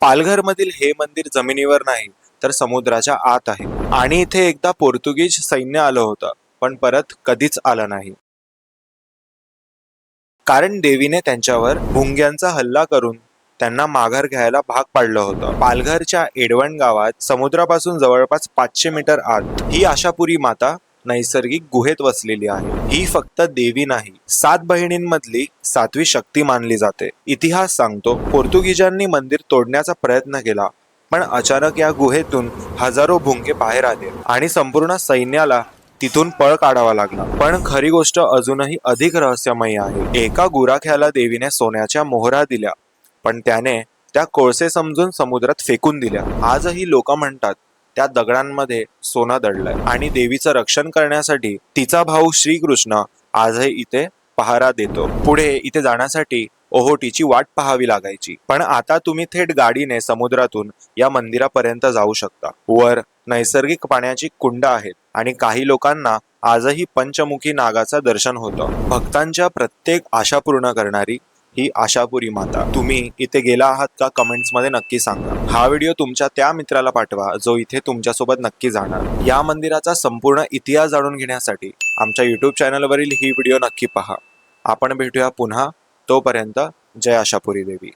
पालघर मधील हे मंदिर जमिनीवर नाही तर समुद्राच्या आत आहे आणि इथे एकदा पोर्तुगीज सैन्य आलं होतं, पण परत कधीच आलं नाही. कारण देवीने त्यांच्यावर भुंग्यांचा हल्ला करून त्यांना माघार घ्यायला भाग पाडलं होतं. पालघरच्या एडवण गावात समुद्रापासून जवळपास 500 मीटर आत ही आशापुरी माता नैसर्गिक गुहेत वसलेली आहे. ही फक्त देवी नाही, 7 बहिणींमधली 7वी शक्ती मानली जाते. इतिहास सांगतो, पोर्तुगीजांनी मंदिर तोडण्याचा प्रयत्न केला, पण अचानक या गुहेतून हजारो भुंगे बाहेर आले आणि संपूर्ण सैन्याला तिथून पळ काढावा लागला. पण खरी गोष्ट अजूनही अधिक रहस्यमयी आहे. एका गुराख्याला देवीने सोन्याच्या मोहरा दिल्या, पण त्याने त्या कोळसे समजून समुद्रात फेकून दिल्या. आजही लोक म्हणतात त्या दगडांमध्ये सोनं दडलंय आणि देवीचं रक्षण करण्यासाठी तिचा भाऊ श्रीकृष्ण आजही इथे पहारा देतो. पुढे इथे जाण्यासाठी ओहोटीची वाट पाहावी लागायची, पण आता तुम्ही थेट गाडीने समुद्रातून या मंदिरापर्यंत जाऊ शकता. वर नैसर्गिक पाण्याची कुंड आहेत आणि काही लोकांना आजही पंचमुखी नागाचं दर्शन होतं. भक्तांच्या प्रत्येक आशा पूर्ण करणारी ही आशापुरी माता. तुम्ही इथे गेला आहात का? कमेंट्स मध्ये नक्की सांगा. हा व्हिडिओ तुमच्या त्या मित्राला पाठवा जो इथे तुमच्यासोबत नक्की जाणार. या मंदिराचा संपूर्ण इतिहास जाणून घेण्यासाठी आमच्या युट्यूब चॅनलवरील ही व्हिडिओ नक्की पहा. आपण भेटूया पुन्हा. तोपर्यंत जय आशापुरी देवी.